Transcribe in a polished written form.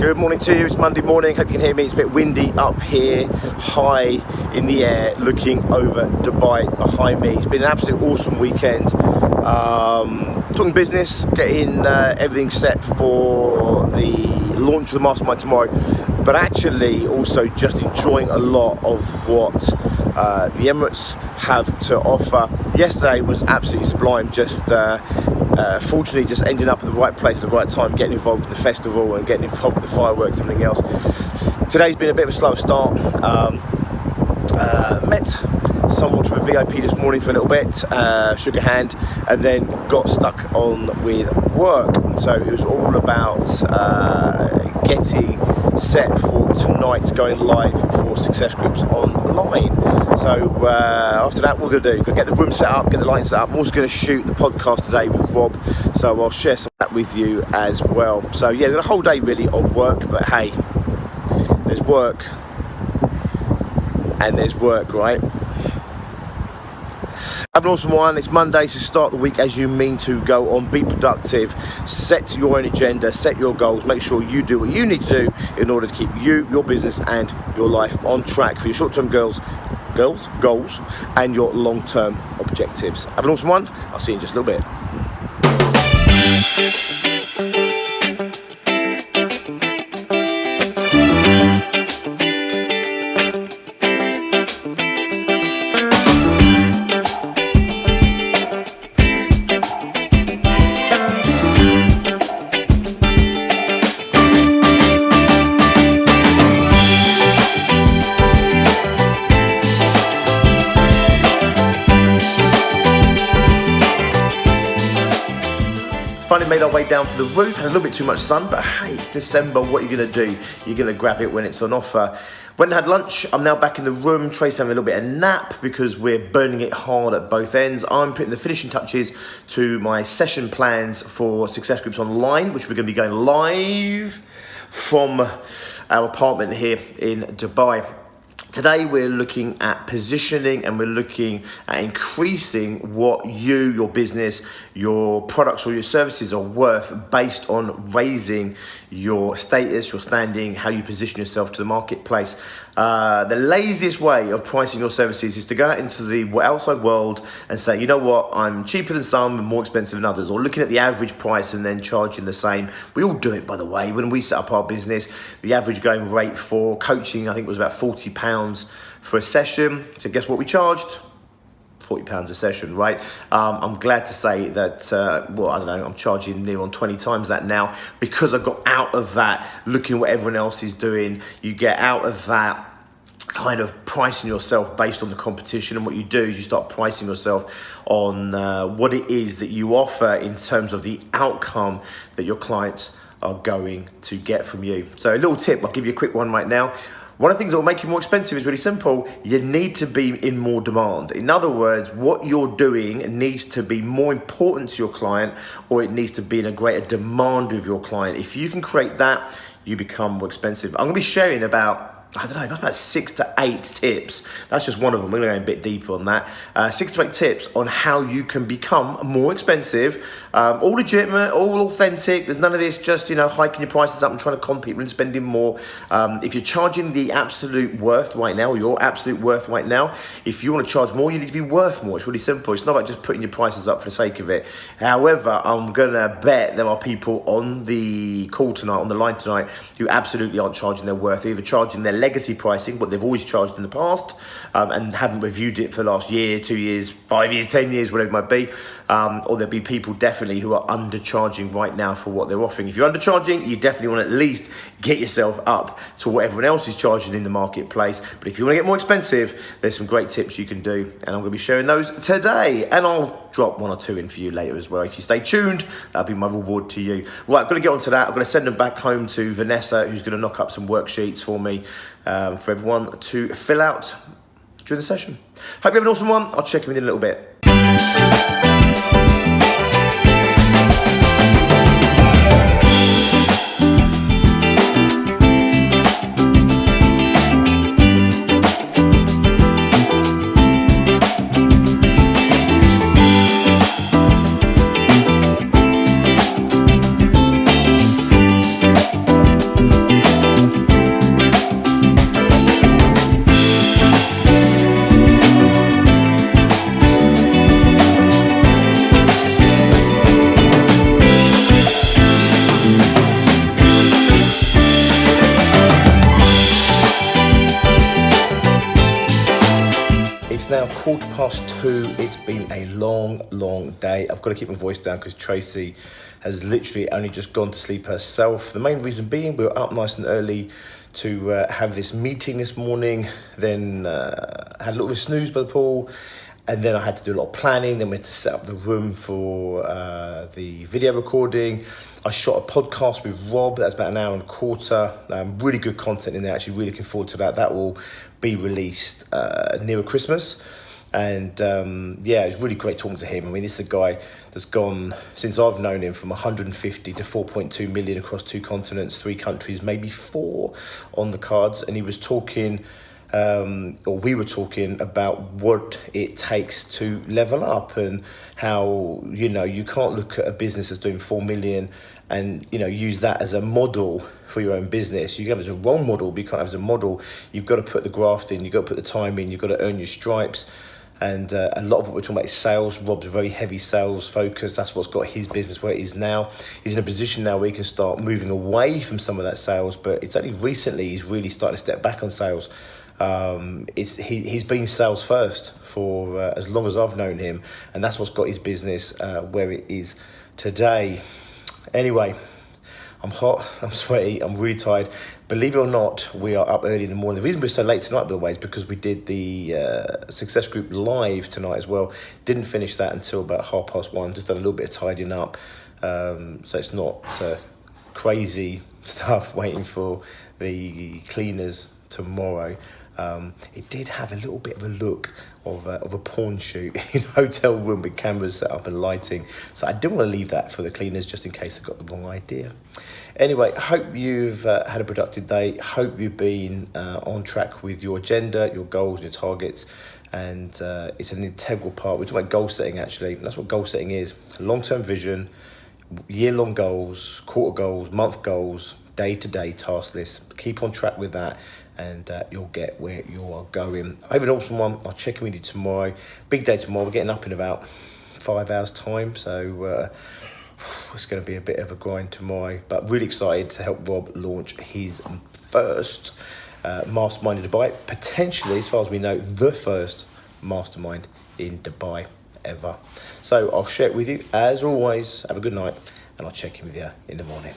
Good morning to you, it's Monday morning, hope you can hear me. It's a bit windy up here, high in the air, looking over Dubai behind me. It's been an absolute awesome weekend. Talking business, getting everything set for the launch of the Mastermind tomorrow, but actually also just enjoying a lot of what the Emirates have to offer. Yesterday was absolutely sublime, fortunately just ending up at the right place at the right time, getting involved in the festival and getting involved with the fireworks and everything else. Today's been a bit of a slower start. Met someone from a VIP this morning for a little bit, shook a hand, and then got stuck on with work. So it was all about getting set for tonight's going live for Success Groups online. So after that, what we're going to do, get the room set up, get the lights set up. I'm also going to shoot the podcast today with Rob, so I'll share some of that with you as well. So yeah, we've got a whole day really of work, but hey, there's work and there's work, right? Have an awesome one. It's Monday, so start the week as you mean to go on. Be productive, set your own agenda, set your goals, make sure you do what you need to do in order to keep you, your business and your life on track for your short-term goals and your long-term objectives. Have an awesome one. I'll see you in just a little bit. Finally made our way down to the roof, had a little bit too much sun, but hey, it's December, what are you going to do? You're going to grab it when it's on offer. Went and had lunch, I'm now back in the room. Tracy's having a little bit of nap because we're burning it hard at both ends. I'm putting the finishing touches to my session plans for Success Groups Online, which we're going to be going live from our apartment here in Dubai. Today we're looking at positioning and we're looking at increasing what you, your business, your products or your services are worth based on raising your status, your standing, how you position yourself to the marketplace. The laziest way of pricing your services is to go out into the outside world and say, you know what, I'm cheaper than some and more expensive than others, or looking at the average price and then charging the same. We all do it, by the way. When we set up our business, the average going rate for coaching, I think, was about £40 for a session. So guess what we charged? £40 a session, right? I'm glad to say that, I'm charging near on 20 times that now because I got out of that looking what everyone else is doing. You get out of that kind of pricing yourself based on the competition, and what you do is you start pricing yourself on what it is that you offer in terms of the outcome that your clients are going to get from you. So a little tip, I'll give you a quick one right now. One of the things that will make you more expensive is really simple. You need to be in more demand. In other words, what you're doing needs to be more important to your client, or it needs to be in a greater demand with your client. If you can create that, you become more expensive. I'm gonna be sharing about 6 to 8 tips. That's just one of them. We're going to go a bit deeper on that. 6 to 8 tips on how you can become more expensive, all legitimate, all authentic. There's none of this just, hiking your prices up and trying to con people and spending more. If you're charging the absolute worth right now, or your absolute worth right now, if you want to charge more, you need to be worth more. It's really simple. It's not about just putting your prices up for the sake of it. However, I'm going to bet there are people on the call tonight, on the line tonight, who absolutely aren't charging their worth, either charging their legacy pricing, what they've always charged in the past, and haven't reviewed it for the last year, 2 years, 5 years, 10 years, whatever it might be. Or there'll be people definitely who are undercharging right now for what they're offering. If you're undercharging, you definitely want to at least get yourself up to what everyone else is charging in the marketplace. But if you want to get more expensive, there's some great tips you can do, and I'm going to be sharing those today, and I'll drop 1 or 2 in for you later as well. If you stay tuned, that'll be my reward to you. Right, I'm going to get on to that. I'm going to send them back home to Vanessa, who's going to knock up some worksheets for me, for everyone to fill out during the session. Hope you have an awesome one. I'll check in with you in a little bit. now 2:15. It's been a long day. I've got to keep my voice down because Tracy has literally only just gone to sleep herself. The main reason being we were up nice and early to have this meeting this morning, then had a little bit of snooze by the pool, and then I had to do a lot of planning. Then we had to set up the room for the video recording. I shot a podcast with Rob. That's about an hour and a quarter. Really good content in there. Actually, really looking forward to that. That will be released nearer Christmas. And yeah, it's really great talking to him. I mean, this is a guy that's gone, since I've known him, from 150 to 4.2 million across 2 continents, 3 countries, maybe 4 on the cards. And he was talking, or we were talking about what it takes to level up and how, you know, you can't look at a business that's doing 4 million and, you know, use that as a model for your own business. You can have it as a role model, but you can't have it as a model. You've got to put the graft in, you've got to put the time in, you've got to earn your stripes. And a lot of what we're talking about is sales. Rob's very heavy sales focused. That's what's got his business where it is now. He's in a position now where he can start moving away from some of that sales, but it's only recently he's really starting to step back on sales. He's been sales first for as long as I've known him, and that's what's got his business where it is today. Anyway, I'm hot, I'm sweaty, I'm really tired. Believe it or not, we are up early in the morning. The reason we're so late tonight, by the way, is because we did the Success Group live tonight as well. Didn't finish that until about 1:30. Just done a little bit of tidying up. So it's not crazy stuff waiting for the cleaners tomorrow. It did have a little bit of a look of a porn shoot in a hotel room with cameras set up and lighting. So I didn't want to leave that for the cleaners just in case they got the wrong idea. Anyway, hope you've had a productive day. Hope you've been on track with your agenda, your goals, your targets. And it's an integral part. We're talking about goal setting, actually. That's what goal setting is. It's a long-term vision, year-long goals, quarter goals, month goals, day-to-day task list. Keep on track with that, and you'll get where you are going. I have an awesome one. I'll check in with you tomorrow. Big day tomorrow. We're getting up in about 5 hours time, so it's going to be a bit of a grind tomorrow, but really excited to help Rob launch his first mastermind in Dubai, potentially, as far as we know, the first mastermind in Dubai ever. So I'll share it with you. As always, have a good night, and I'll check in with you in the morning.